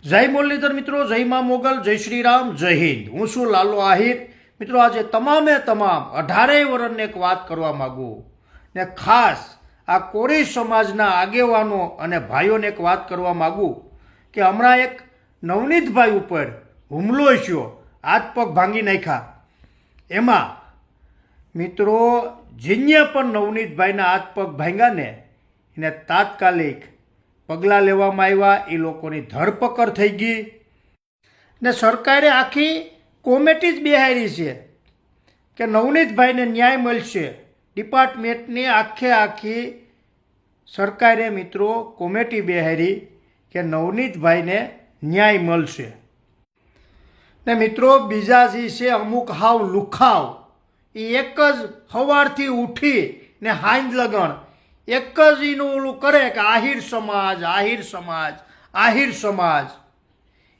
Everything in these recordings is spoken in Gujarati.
જય મુરલીધર મિત્રો, જય મા મોગલ, જય શ્રી રામ, જય હિન્દ। હું છું લાલો આહિર। મિત્રો આજે તમામે તમામ 18 વર્ષને એક વાત કરવા માંગુ ને ખાસ આ કોરી સમાજના આગેવાનો અને ભાઈઓને એક વાત કરવા માંગુ કે હમણાં એક નવનીતભાઈ ઉપર હુમલો થયો, હાથ પગ ભાંગી નાખ્યા। એમાં મિત્રો જેને પણ નવનીતભાઈના હાથ પગ ભાંગ્યા ને એને તાત્કાલિક પગલાં લેવામાં આવ્યા, એ લોકોની ધરપકડ થઈ ગઈ ને સરકારે આખી કોમિટી જ બેહારી છે કે નવનીતભાઈને ન્યાય મળશે। ડિપાર્ટમેન્ટની આખી સરકારે મિત્રો કોમિટી બેહારી કે નવનીતભાઈને ન્યાય મળશે। ને મિત્રો બીજા જે છે અમુક હાવ લુખાવ, એ એક જ સવારથી ઉઠી ને હાંજ લગણ એક જ એનું ઓલું કરે કે આહિર સમાજ, આહિર સમાજ, આહિર સમાજ।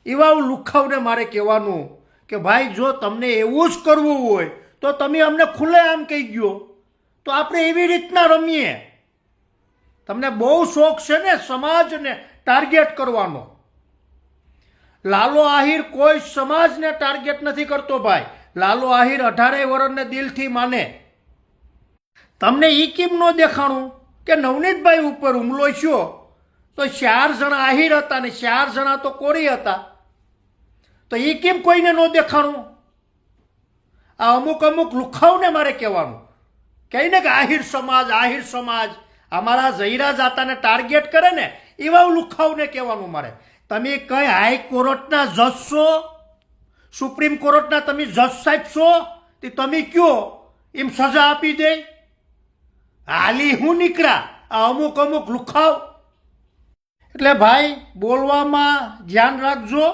એવા લુખાવને મારે કહેવાનું કે ભાઈ જો તમને એવું જ કરવું હોય તો તમે અમને ખુલ્લેઆમ કહી ગયો તો આપણે એવી રીતના રમીએ। તમને બહુ શોખ છે ને સમાજને ટાર્ગેટ કરવાનો। લાલો આહિર કોઈ સમાજને ટાર્ગેટ નથી કરતો ભાઈ। લાલો આહિર 18 વર્ષને દિલથી માને। તમને એ કેમ ન દેખાણું કે નવનીતભાઈ ઉપર હુમલો થયો તો 4 જણા આહિર હતા ને 4 જણા તો કોરી હતા, તો એ કેમ કોઈને ન દેખાણું? આ અમુક લુખાવને મારે કહેવાનું કહે ને કે આહિર સમાજ, આહિર સમાજ, અમારા જયરા જાતાને ટાર્ગેટ કરે ને એવા લુખાવને કહેવાનું મારે। તમે કઈ હાઈકોર્ટના જજ છો, સુપ્રીમ કોર્ટના તમે જજ સાહેબ છો, તે તમે કયો એમ સજા આપી દે? હાલી હું નીકળ્યા આ અમુક લુખાવ। એટલે ભાઈ બોલવામાં ધ્યાન રાખજો,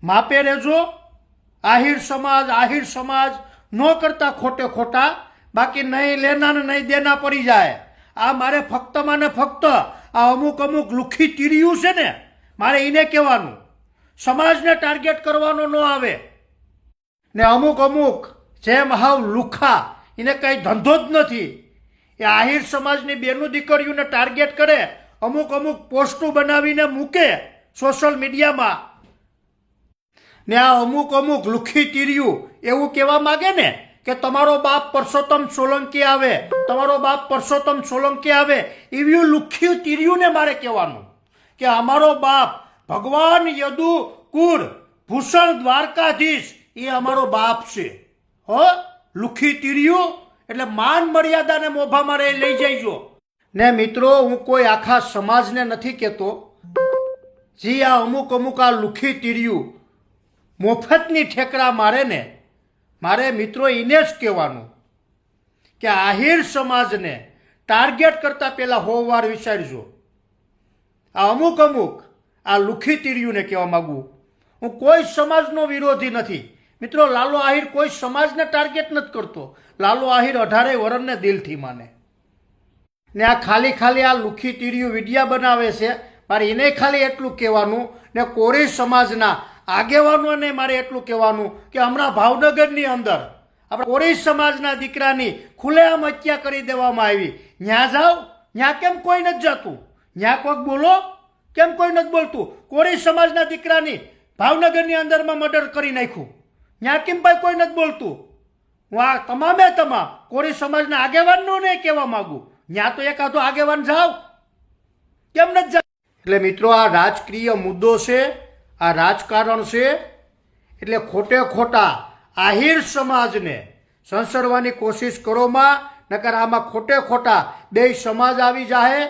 માપે રહેજો। આહિર સમાજ ન કરતા ખોટે ખોટા, બાકી નહીં લેના ને નહીં દેના પડી જાય। આ મારે ફક્તમાં ને ફક્ત આ અમુક લુખી તીર્યું છે ને મારે એને કહેવાનું, સમાજને ટાર્ગેટ કરવાનો ન આવે। ને અમુક જેમ હાવ લુખા, એને કઈ ધંધો જ નથી, એ આહિર સમાજની બેનું દીકરીઓને ટાર્ગેટ કરે, અમુક પોસ્ટો બનાવીને મૂકે સોશિયલ મીડિયામાં। ને આ અમુક લુખી તીર્યું એવું કહેવા માગે ને કે તમારો બાપ પરસોત્તમ સોલંકી આવે, તમારો બાપ પરસોત્તમ સોલંકી આવે, એવી લુખી તીર્યુંને મારે કહેવાનું કે અમારો બાપ ભગવાન યદુ કુર ભૂષણ દ્વારકાધીશ, એ અમારો બાપ છે હો। લુખી તીર્યું એટલે માન મર્યાદાને મોભા મારે લઈ જઈજો ને મિત્રો। હું કોઈ આખા સમાજને નથી કહેતો, જે આ અમુક આ લુખી તીર્યું મોફતની ઠેકડા મારે ને, મારે મિત્રો એને જ કહેવાનું કે આહિર સમાજને ટાર્ગેટ કરતા પહેલા 100 વાર વિચારજો। આ અમુક આ લુખી તીર્યુંને કહેવા માંગુ, હું કોઈ સમાજનો વિરોધી નથી મિત્રો। લાલો આહિર કોઈ સમાજને ટાર્ગેટ નથી કરતો। લાલો આહિર 18 વર્ષને દિલથી માને ને આ ખાલી આ લુખી તીર્યું વિડિયા બનાવે છે। મારે એને ખાલી એટલું કહેવાનું ને કોરી સમાજના આગેવાનોને મારે એટલું કહેવાનું કે હમણાં ભાવનગરની અંદર આપણે કોરી સમાજના દીકરાની ખુલ્લેઆમ હત્યા કરી દેવામાં આવી। ન્યા જાઓ, ન્યા કેમ કોઈ નથી જતું? ન્યા કોઈક બોલો, કેમ કોઈ નથી બોલતું? કોરી સમાજના દીકરાની ભાવનગરની અંદરમાં મર્ડર કરી નાખ્યું, ન્યા કેમ ભાઈ કોઈ નથી બોલતું? હું આ તમામે તમામ કોરી સમાજના આગેવાનોને કહેવા માંગુ, ન્યા તો એકાદો આગેવાન જાઓ, કેમ નથી જાવ? એટલે મિત્રો આ રાજકીય મુદ્દો છે, આ રાજકારણ છે। એટલે ખોટે ખોટા આહિર સમાજને સંસરવાની કોશિશ કરોમાં, નકર આમાં ખોટે ખોટા બે સમાજ આવી જાય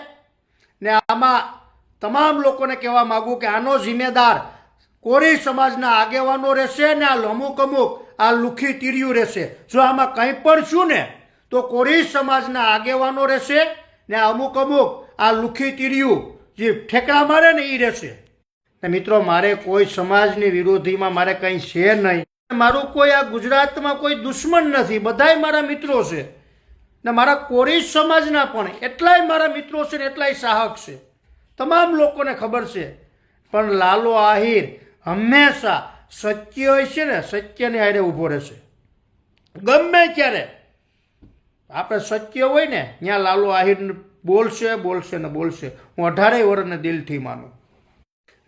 ને આમાં તમામ લોકોને કહેવા માંગુ કે આનો જિમ્મેદાર કોરી સમાજના આગેવાનો રહેશે ને આ અમુક આ લુખી તીર્યું રહેશે। જો આમાં કંઈ પણ છું ને તો કોરી સમાજના આગેવાનો રહેશે ને અમુક આ લુખી તીર્યું જે ઠેકડા મારે ને એ રહેશે। ને મિત્રો મારે કોઈ સમાજની વિરોધીમાં મારે કંઈ છે નહીં। મારું કોઈ આ ગુજરાતમાં કોઈ દુશ્મન નથી, બધાય મારા મિત્રો છે ને મારા કોરી સમાજના પણ એટલાય મારા મિત્રો છે ને એટલાય સાહક છે, તમામ લોકોને ખબર છે। પણ લાલો આહિર હંમેશા સત્ય હોય છે ને સત્યને હારે ઊભો રહેશે, ગમે ત્યારે આપણે સત્ય હોય ને ત્યાં લાલો આહિર બોલશે ને બોલશે। હું 18 વર્ષને દિલથી માનું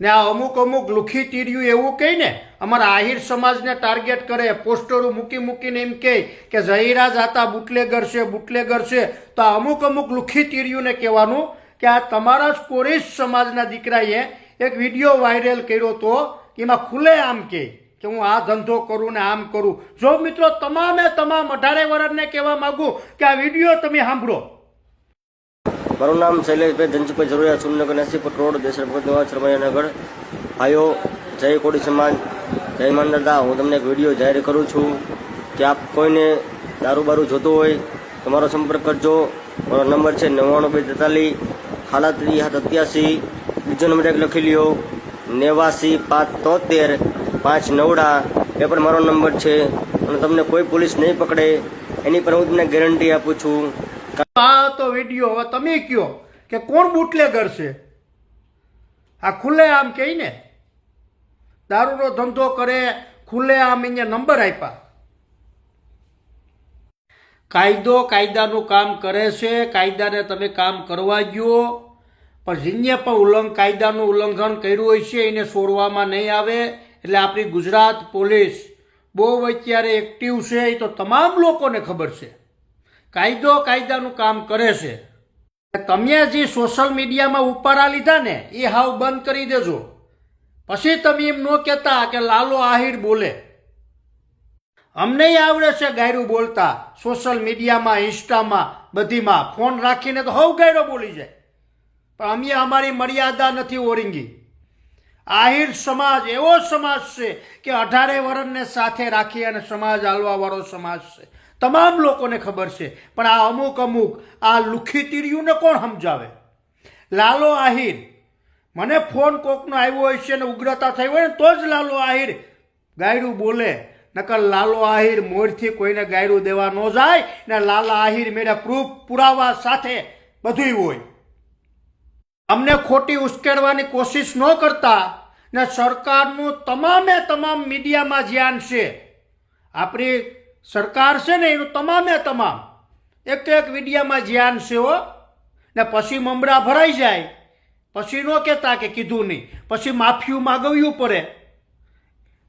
ને આ અમુક અમુક લુખી તીર્યું એવું કહે ને અમારા આહિર સમાજને ટાર્ગેટ કરે, પોસ્ટરો મૂકીને એમ કહે કે ઝહીરા જાતા બુટલેગર છે. તો આ અમુક અમુક લુખી તીર્યુંને કહેવાનું કે આ તમારા જ કોરીશ સમાજના દીકરાએ એક વિડીયો વાયરલ કર્યો તો એમાં ખુલ્લે આમ કહે કે હું આ ધંધો કરું ને આમ કરું. જો મિત્રો તમામે તમામ 18 વર્ષને કહેવા માંગુ કે આ વિડીયો તમે સાંભળો. મારું નામ શૈલેષભાઈ ધનસુભાઈ જરૂરિયાત સુરનગર નસીપુર રોડ દેસર ભગત નિવાસ રમૈયાનગર. ભાઈઓ, જય કોળી સમાજ, જય માનદાદા. હું તમને એક વિડીયો જાહેર કરું છું કે આપ કોઈને દારૂ બારૂ જોતો હોય તો મારો સંપર્ક કરજો. મારો નંબર છે 99 42 787. બીજો નંબર એક લખી લ્યો 89 573 5 9. એ પણ મારો નંબર છે અને તમને કોઈ પોલીસ નહીં પકડે એની પર હું તમને ગેરંટી આપું છું. આ તો વિડીયો હવે તમે કયો કે કોણ બુટલેગર છે? આ ખુલ્લે આમ કહે ને દારૂનો ધંધો કરે, ખુલ્લે આમ અહીંયા નંબર આપ્યા. કાયદો કાયદાનું કામ કરે છે, કાયદાને તમે કામ કરવા ગયો, પણ જેને પણ કાયદાનું ઉલ્લંઘન કર્યું હોય છે એને છોડવામાં નહીં આવે. એટલે આપણી ગુજરાત પોલીસ બહુ અત્યારે એક્ટિવ છે, એ તો તમામ લોકોને ખબર છે. કાયદો કાયદાનું કામ કરે છે. તમે જે સોશિયલ મીડિયામાં ઉપાડા લીધા ને એ હાવ બંધ કરી દેજો. પછી તમે એમ ન કહેતા કે લાલો આહિર બોલે. અમને આવડે છે ગાયરું બોલતા, સોશિયલ મીડિયામાં, ઇન્સ્ટામાં, બધીમાં ફોન રાખીને તો હવ ગાયરો બોલી જાય. પણ અમે અમારી મર્યાદા નથી ઓરીંગી. આહિર સમાજ એવો સમાજ છે કે 18 વર્ષને સાથે રાખી અને સમાજ હાલવા વાળો સમાજ છે. તમામ લોકોને ખબર છે. પણ આ અમુક આ લુખી તીર્યુંને કોણ સમજાવે? લાલો આહિર, મને ફોન કોકનો આવ્યો હોય છે ને ઉગ્રતા થઈ હોય ને તો જ લાલો આહિર ગાયરું બોલે. નકર લાલો આહિર મોરથી કોઈને ગાયરું દેવા ન જાય ને લાલા આહિર મેળે પ્રૂફ પુરાવા સાથે બધું હોય. અમને ખોટી ઉશ્કેરવાની કોશિશ ન કરતા ને સરકારનું તમામ મીડિયામાં ધ્યાન છે. આપણી સરકાર છે ને એનું તમામ એક વિડીયામાં ધ્યાન છે હો. ને પછી મમરા ભરાઈ જાય પછી ન કહેતા કે કીધું નહીં, પછી માફિયું માગવ્યું પડે.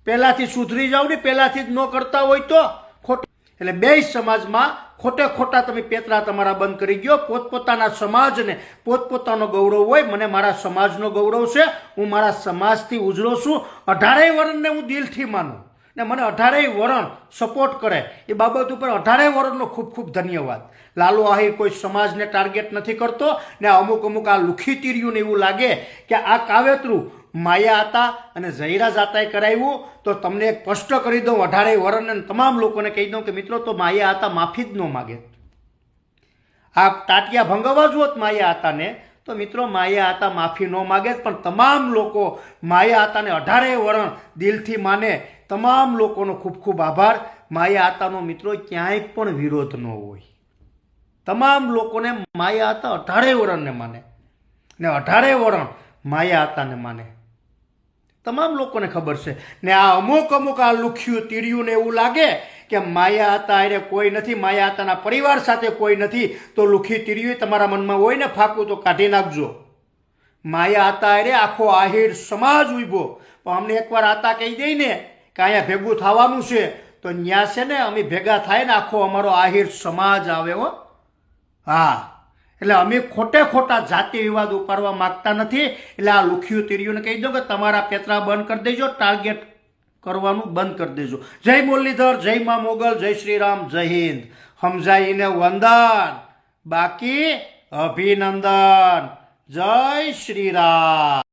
પહેલાથી સુધરી જાવ ને, પહેલાથી જ ન કરતા હોય તો ખોટું. એટલે બે સમાજમાં ખોટા તમે પેતરા તમારા બંધ કરી ગયો. પોતપોતાના સમાજને પોતપોતાનો ગૌરવ હોય. મને મારા સમાજનો ગૌરવ છે, હું મારા સમાજથી ઉજળો છું. 18 વર્ષને હું દિલથી માનું ને મને 18 વર્ષ સપોર્ટ કરે એ બાબત ઉપર 18 વર્ષનો ખૂબ ધન્યવાદ. લાલો આહિર કોઈ સમાજને ટાર્ગેટ નથી કરતો ને અમુક આ લુખી તીર્યુંને એવું લાગે કે આ કાવેતરું માયા હતા અને ઝહીરા જાતાએ કરાવ્યું. તો તમને એક સ્પષ્ટ કરી દઉં 18 વર્ષને તમામ લોકોને કહી દઉં કે મિત્રો તો માયા હતા માફી જ ન માગે. આ ટાટિયા ભંગવા જોત માયા હતાને તો મિત્રો માયા હતા માફી ન માગે. પણ તમામ લોકો માયા હતાને 18 વર્ષ દિલથી માને. તમામ લોકોનો ખૂબ આભાર. માયા હતાનો મિત્રો ક્યાંય પણ વિરોધ ન હોય. તમામ લોકોને માયા હતા 18 વર્ષને માને ને 18 વર્ષ માયા હતાને માને. તમામ લોકોને ખબર છે. ને આ અમુક આ લુખ્યું તીર્યુંને એવું લાગે કે માયા હતા અરે કોઈ નથી, માયા હતાના પરિવાર સાથે કોઈ નથી. તો લુખી તીર્યું તમારા મનમાં હોય ને ફાકું તો કાઢી નાખજો. માયા હતા અરે આખો આહિર સમાજ ઉભો. પણ અમને એકવાર આતા કહી દઈ ને કે અહીંયા ભેગું થવાનું છે તો ન્યા છે ને અમે ભેગા થાય ને આખો અમારો આહિર સમાજ આવે હો. હા, એટલે અમે ખોટા જાતિ વિવાદ ઉપાડવા માંગતા નથી. એટલે આ લુખ્યું તીર્યુંને કહી દો કે તમારા પેતરા બંધ કરી દેજો, ટાર્ગેટ કરવાનું બંધ કરી દેજો. જય મુરલીધર, જય મા મોગલ, જય શ્રી રામ, જય હિન્દ. સમજાઈને વંદન, બાકી અભિનંદન. જય શ્રી રામ.